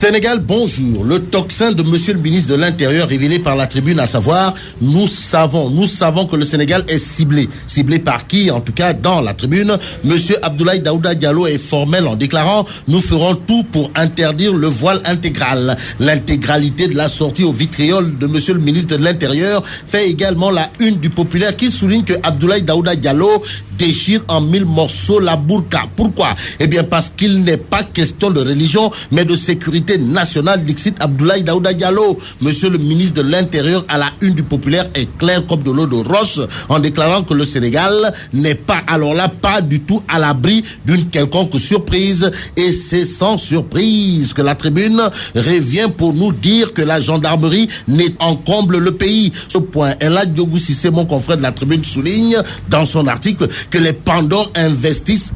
Sénégal, bonjour. Le tocsin de monsieur le ministre de l'Intérieur révélé par la tribune, à savoir, nous savons que le Sénégal est ciblé. Ciblé par qui? En tout cas, dans la tribune, monsieur Abdoulaye Daouda Diallo est formel en déclarant, nous ferons tout pour interdire le voile intégral. L'intégralité de la sortie au vitriol de monsieur le ministre de l'Intérieur fait également la une du Populaire qui souligne que Abdoulaye Daouda Diallo déchire en 1000 morceaux la burqa. Pourquoi? Eh bien parce qu'il n'est pas question de religion, mais de sécurité nationale, dixit Abdoulaye Daouda Diallo. Monsieur le ministre de l'Intérieur à la une du Populaire est clair comme de l'eau de roche en déclarant que le Sénégal n'est pas, alors là, pas du tout à l'abri d'une quelconque surprise. Et c'est sans surprise que la tribune revient pour nous dire que la gendarmerie encombre le pays. Ce point, Ella Diogou Sissé, mon confrère de la tribune, souligne dans son article que les Pandores investissent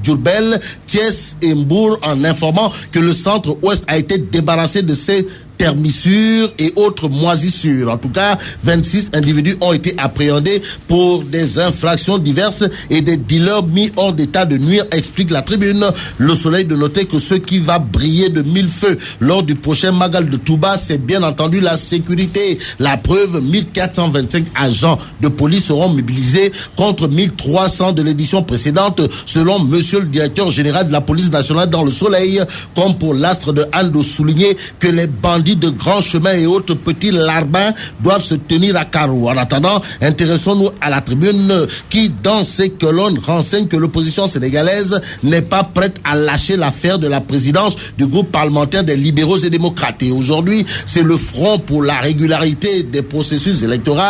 Diourbel, Thiès et Mbour en informant que le centre-ouest a été débarrassé de ses thermissures et autres moisissures. En tout cas, 26 individus ont été appréhendés pour des infractions diverses et des dealers mis hors d'état de nuire, explique la tribune. Le Soleil de noter que ce qui va briller de mille feux lors du prochain Magal de Touba, c'est bien entendu la sécurité. La preuve, 1425 agents de police seront mobilisés contre 1300 de l'édition précédente, selon monsieur le directeur général de la police nationale dans le Soleil. Comme pour l'astre de Ando souligner que les bandits de grands chemins et autres petits larbins doivent se tenir à carreau. En attendant, intéressons-nous à la tribune qui, dans ses colonnes, renseigne que l'opposition sénégalaise n'est pas prête à lâcher l'affaire de la présidence du groupe parlementaire des libéraux et démocrates. Et aujourd'hui, c'est le Front pour la régularité des processus électoraux,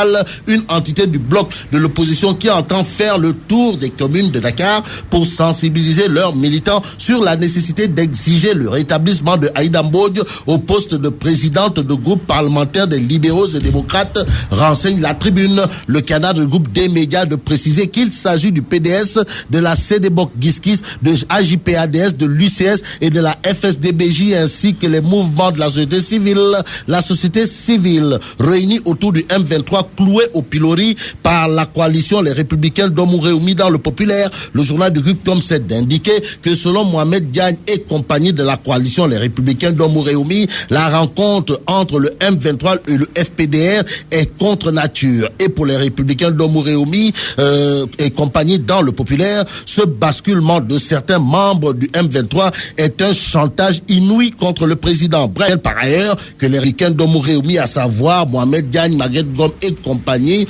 une entité du bloc de l'opposition qui entend faire le tour des communes de Dakar pour sensibiliser leurs militants sur la nécessité d'exiger le rétablissement de Aïda Mbodj au poste de présidente de groupe parlementaire des libéraux et démocrates, renseigne la tribune. Le canard du groupe des médias de préciser qu'il s'agit du PDS, de la CDBOC Giskis, de AJPADS, de l'UCS et de la FSDBJ ainsi que les mouvements de la société civile. La société civile réunie autour du M23 cloué au pilori par la coalition Les Républicains d'Omouréoumi dans le Populaire. Le journal du groupe Tom 7 d'indiquer que selon Mohamed Diagne et compagnie de la coalition Les Républicains d'Omouréoumi, la rencontre entre le M23 et le FPDR est contre nature. Et pour les Républicains d'Omouréoumi et compagnie dans le Populaire, ce basculement de certains membres du M23 est un chantage inouï contre le président. Bref, par ailleurs, que les Républicains d'Omouréoumi, à savoir Mohamed Diagne, Maguette Gom et compagnie,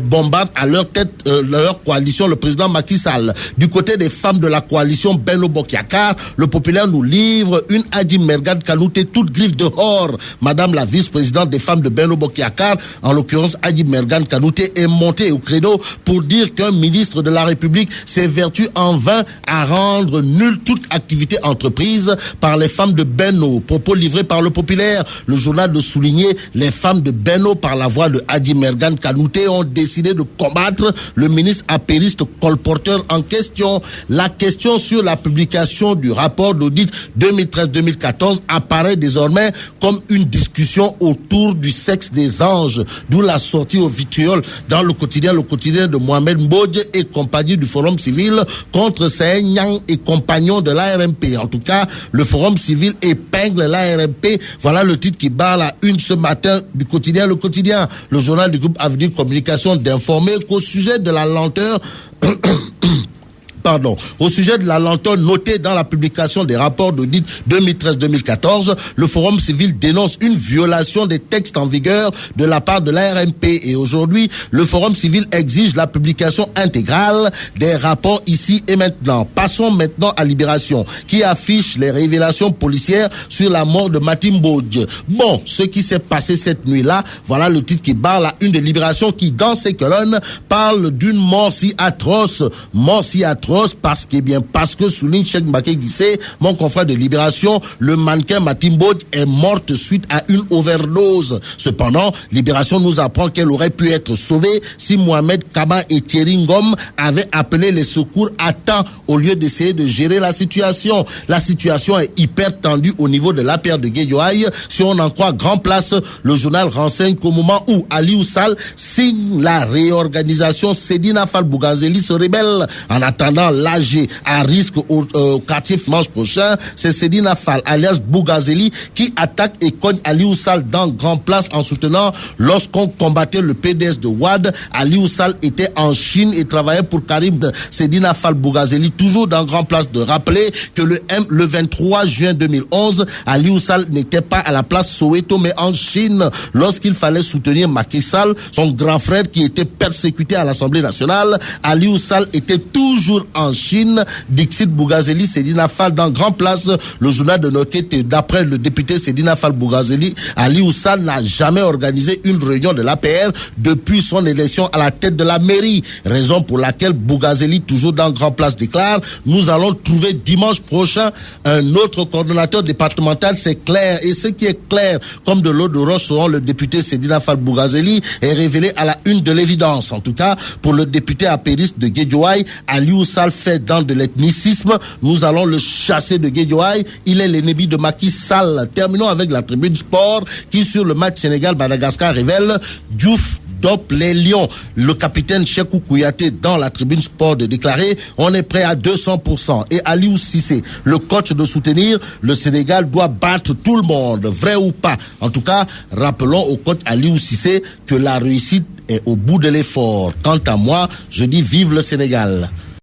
bombardent à leur tête leur coalition, le président Macky Sall. Du côté des femmes de la coalition Benno Bokk Yakaar, le Populaire nous livre une Adi Mergane Kanouté toute griffe dehors. Madame la vice-présidente des femmes de Benno Bokk Yakaar, en l'occurrence Adi Mergane Kanouté, est montée au créneau pour dire qu'un ministre de la République s'évertue en vain à rendre nulle toute activité entreprise par les femmes de Benno. Propos livrés par le Populaire. Le journal de souligner les femmes de Benno par la voix de Adi Mergane Kanouté ont décidé de combattre le ministre apériste colporteur en question. La question sur la publication du rapport d'audit 2013-2014 apparaît désormais comme une discussion autour du sexe des anges, d'où la sortie au vitriol dans le quotidien de Mohamed Mbodj et compagnie du Forum civil contre Sey Nyang et compagnons de l'ARMP. En tout cas, le Forum civil épingle l'ARMP. Voilà le titre qui barre la une ce matin du quotidien Le Quotidien. Le journal du groupe Avenir Communication d'informer qu'au sujet de la lenteur au sujet de la lenteur notée dans la publication des rapports d'audit 2013-2014, le Forum civil dénonce une violation des textes en vigueur de la part de l'ARMP. Et aujourd'hui, le Forum civil exige la publication intégrale des rapports ici et maintenant. Passons maintenant à Libération, qui affiche les révélations policières sur la mort de Matim Mbodj. Bon, ce qui s'est passé cette nuit-là, voilà le titre qui barre la une de Libération, qui dans ses colonnes parle d'une mort si atroce parce que souligne Cheikh Mbaké Guissé, mon confrère de Libération, le mannequin Matim Mbodj est morte suite à une overdose. Cependant, Libération nous apprend qu'elle aurait pu être sauvée si Mohamed Kaba et Thierry Ngom avaient appelé les secours à temps au lieu d'essayer de gérer la situation. La situation est hyper tendue au niveau de l'APR de Guédiawaye. Si on en croit Grand Place, le journal renseigne qu'au moment où Aliou Sall signe la réorganisation, Sedina Fall Bougazeli se rébelle. En attendant, concernant l'AG à risque au quartier dimanche prochain, c'est Sedina Fall, alias Bougazeli, qui attaque et cogne Aliou Sall dans Grand Place en soutenant lorsqu'on combattait le PDS de Ouad. Aliou Sall était en Chine et travaillait pour Karim Sedina Fall Bougazeli, toujours dans Grand Place. De rappeler que le 23 juin 2011, Aliou Sall n'était pas à la place Soweto mais en Chine lorsqu'il fallait soutenir Macky Sall, son grand frère qui était persécuté à l'Assemblée nationale. Aliou Sall était toujours en Chine. Dixit Bougazeli, Sedina Fall dans Grand Place. Le journal de Noket, d'après le député Sedina Fall Bougazeli, Aliou Sall n'a jamais organisé une réunion de l'APR depuis son élection à la tête de la mairie. Raison pour laquelle Bougazeli, toujours dans Grand Place, déclare: nous allons trouver dimanche prochain un autre coordonnateur départemental, c'est clair. Et ce qui est clair comme de l'eau de roche selon le député Sedina Fall Bougazeli est révélé à la une de l'évidence. En tout cas, pour le député apériste de Guédiawaye, Aliou Sall fait dans de l'ethnicisme. Nous allons le chasser de Guédiawaye. Il est l'ennemi de Macky Sall. Terminons avec la tribune sport qui, sur le match Sénégal-Madagascar, révèle Diouf dope les Lions. Le capitaine Chekou Kouyaté dans la tribune sport de déclarer: on est prêt à 200%. Et Aliou Cissé, le coach, de soutenir: le Sénégal doit battre tout le monde, vrai ou pas. En tout cas, rappelons au coach Aliou Cissé que la réussite est au bout de l'effort. Quant à moi, je dis vive le Sénégal.